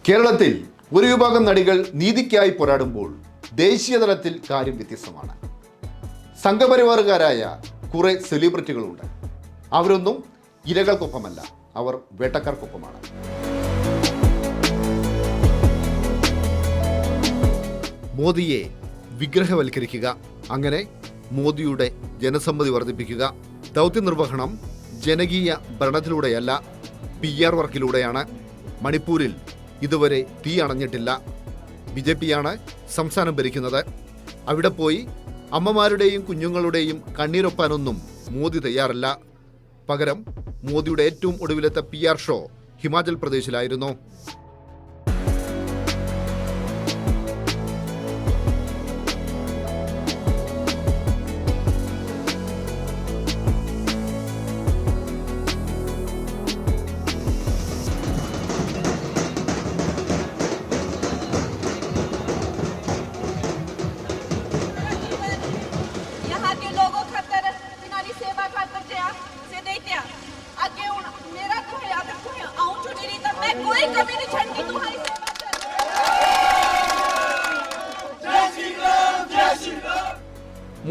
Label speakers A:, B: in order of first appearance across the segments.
A: കേരളത്തിൽ ഒരു വിഭാഗം നടികൾ നീതിക്കായി പോരാടുമ്പോൾ ദേശീയ തലത്തിൽ കാര്യം വ്യത്യസ്തമാണ്. സംഘപരിവാറുകാരായ കുറെ സെലിബ്രിറ്റികളുണ്ട്. അവരൊന്നും ഇരകൾക്കൊപ്പമല്ല, അവർ വേട്ടക്കാർക്കൊപ്പമാണ്. മോദിയെ വിഗ്രഹവൽക്കരിക്കുക, അങ്ങനെ മോദിയുടെ ജനസമ്മതി വർദ്ധിപ്പിക്കുക. ദൗത്യ നിർവഹണം ജനകീയ ഭരണത്തിലൂടെയല്ല, PR വർക്കിലൂടെയാണ്. മണിപ്പൂരിൽ ഇതുവരെ തീ അണഞ്ഞിട്ടില്ല. BJP-യാണ് സംസ്ഥാനം ഭരിക്കുന്നത്. അവിടെ പോയി അമ്മമാരുടെയും കുഞ്ഞുങ്ങളുടെയും കണ്ണീരൊപ്പാനൊന്നും മോദി തയ്യാറല്ല. പകരം മോദിയുടെ ഏറ്റവും ഒടുവിലത്തെ PR ഷോ ഹിമാചൽ പ്രദേശിലായിരുന്നു.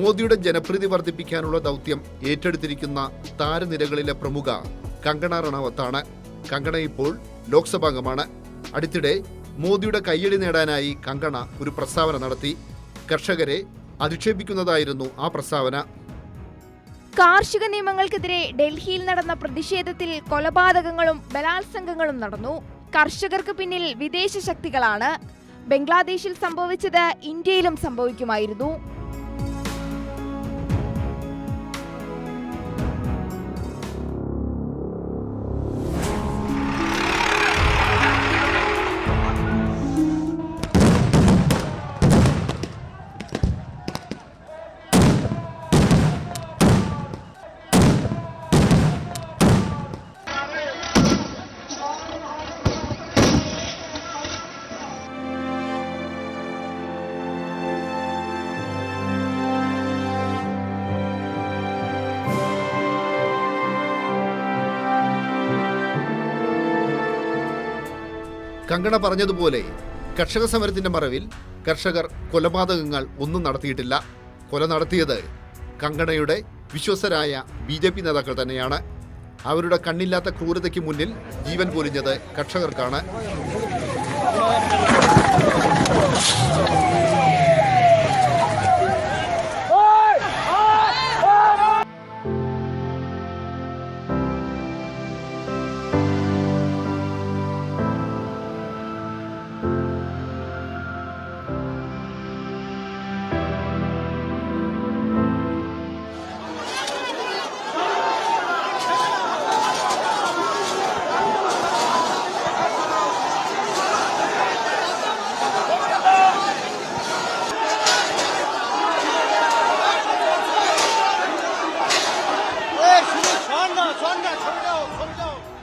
A: മോദിയുടെ ജനപ്രീതി വർദ്ധിപ്പിക്കാനുള്ള ദൗത്യം ഏറ്റെടുത്തിരിക്കുന്ന താരനിരകളിലെ പ്രമുഖ കങ്കണ റണാവത്താണ്. കങ്കണ ഇപ്പോൾ ലോക്സഭാംഗമാണ്. അടുത്തിടെ മോദിയുടെ കയ്യടി നേടാനായി കങ്കണ ഒരു പ്രസ്താവന നടത്തി. കർഷകരെ അധിക്ഷേപിക്കുന്നതായിരുന്നു ആ പ്രസ്താവന.
B: കാർഷിക നിയമങ്ങൾക്കെതിരെ ഡൽഹിയിൽ നടന്ന പ്രതിഷേധത്തിൽ കൊലപാതകങ്ങളും ബലാത്സംഗങ്ങളും നടന്നു. കർഷകർക്ക് പിന്നിൽ വിദേശ ശക്തികളാണ്. ബംഗ്ലാദേശിൽ സംഭവിച്ചത് ഇന്ത്യയിലും സംഭവിക്കുമായിരുന്നു.
A: കങ്കണ പറഞ്ഞതുപോലെ കർഷക സമരത്തിന്റെ മറവിൽ കർഷകർ കൊലപാതകങ്ങൾ ഒന്നും നടത്തിയിട്ടില്ല. കൊല നടത്തിയത് കങ്കണയുടെ വിശ്വസ്തരായ BJP നേതാക്കൾ തന്നെയാണ്. അവരുടെ കണ്ണില്ലാത്ത ക്രൂരതയ്ക്ക് മുന്നിൽ ജീവൻ പൊലിഞ്ഞത് കർഷകർക്കാണ്.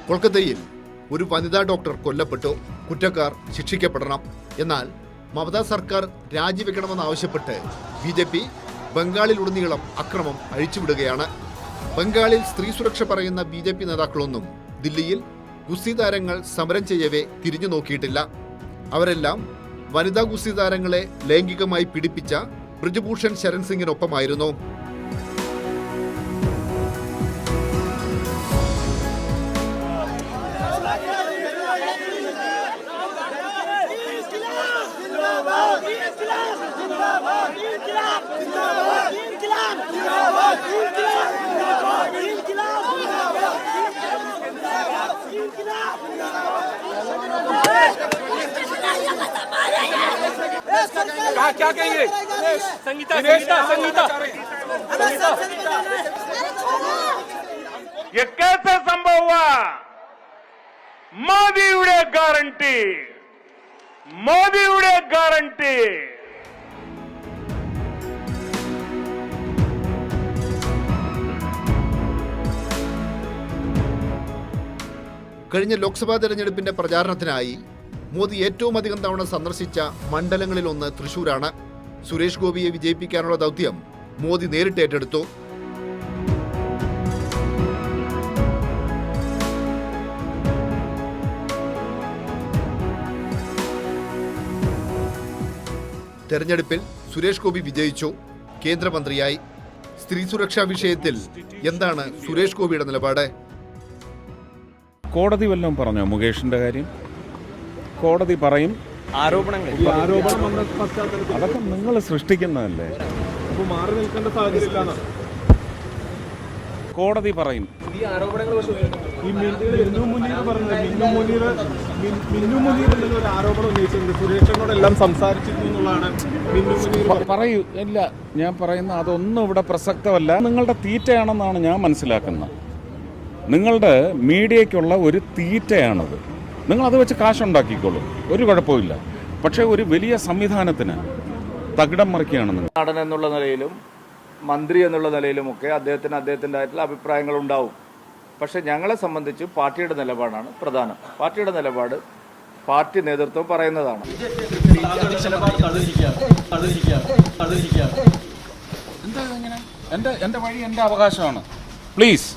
A: കൊൽക്കത്തയിൽ ഒരു വനിതാ ഡോക്ടർ കൊല്ലപ്പെട്ടു. കുറ്റക്കാർ ശിക്ഷിക്കപ്പെടണം. എന്നാൽ മമതാ സർക്കാർ രാജിവെക്കണമെന്നാവശ്യപ്പെട്ട് BJP ബംഗാളിലുടനീളം അക്രമം അഴിച്ചുവിടുകയാണ്. ബംഗാളിൽ സ്ത്രീ സുരക്ഷ പറയുന്ന BJP നേതാക്കളൊന്നും ദില്ലിയിൽ ഗുസ്തി താരങ്ങൾ സമരം ചെയ്യവേ തിരിഞ്ഞു നോക്കിയിട്ടില്ല. അവരെല്ലാം വനിതാ ഗുസ്തി താരങ്ങളെ ലൈംഗികമായി പീഡിപ്പിച്ച ബ്രിജ്ഭൂഷൺ ശരൺ സിംഗിനൊപ്പമായിരുന്നു.
C: क्या कहेंगे? संगीता संगीता संगीता
D: ये कैसे संभव हुआ? മോദിയുടെ ഗ്യാരണ്ടി, മോദിയുടെ ഗ്യാരണ്ടി.
A: കഴിഞ്ഞ ലോക്സഭാ തെരഞ്ഞെടുപ്പിന്റെ പ്രചാരണത്തിനായി മോദി ഏറ്റവും അധികം തവണ സന്ദർശിച്ച മണ്ഡലങ്ങളിലൊന്ന് തൃശൂരാണ്. സുരേഷ് ഗോപിയെ വിജയിപ്പിക്കാനുള്ള ദൗത്യം മോദി നേരിട്ട് ഏറ്റെടുത്തു. തെരഞ്ഞെടുപ്പിൽ സുരേഷ് ഗോപി വിജയിച്ചു, കേന്ദ്രമന്ത്രിയായി. സ്ത്രീ സുരക്ഷാ വിഷയത്തിൽ എന്താണ് സുരേഷ് ഗോപിയുടെ നിലപാട്?
E: കോടതി വല്ലതും പറഞ്ഞോ മുകേഷിന്റെ കാര്യം? കോടതി പറയും.
C: ആരോപണങ്ങൾ
E: അതൊക്കെ നിങ്ങൾ സൃഷ്ടിക്കുന്നതല്ലേ.
F: മാറി നിൽക്കേണ്ട സാഹചര്യത്തിലാണ്
E: കോടതി പറയും.
C: ഈ ആരോപണങ്ങൾ
F: ഈ മിന്നു മുനീർ എന്നൊരു ആരോപണം ഉന്നയിച്ചിട്ടുണ്ട്. സുരേഷിനോടെല്ലാം സംസാരിച്ചിരുന്നു എന്നുള്ളതാണ് മിന്നു മുനീർ
E: പറയൂ. ഇല്ല, ഞാൻ പറയുന്ന അതൊന്നും ഇവിടെ പ്രസക്തമല്ല. നിങ്ങളുടെ തീറ്റയാണെന്നാണ് ഞാൻ മനസ്സിലാക്കുന്നത്. നിങ്ങളുടെ മീഡിയയ്ക്കുള്ള ഒരു തീറ്റയാണത്. നിങ്ങളത് വെച്ച് കാശുണ്ടാക്കിക്കോളും, ഒരു കുഴപ്പമില്ല. പക്ഷേ ഒരു വലിയ സംവിധാനത്തിന് തകിടം മറിക്കുകയാണ് നിങ്ങൾ.
G: നടൻ എന്നുള്ള നിലയിലും മന്ത്രി എന്നുള്ള നിലയിലുമൊക്കെ അദ്ദേഹത്തിൻ്റെതായിട്ടുള്ള അഭിപ്രായങ്ങൾ ഉണ്ടാവും. പക്ഷേ ഞങ്ങളെ സംബന്ധിച്ച് പാർട്ടിയുടെ നിലപാടാണ് പ്രധാനം. പാർട്ടിയുടെ നിലപാട് പാർട്ടി നേതൃത്വം പറയുന്നതാണ്.
E: എന്താ ഇങ്ങനെ? എൻ്റെ വഴി എൻ്റെ അവകാശമാണ്. പ്ലീസ്.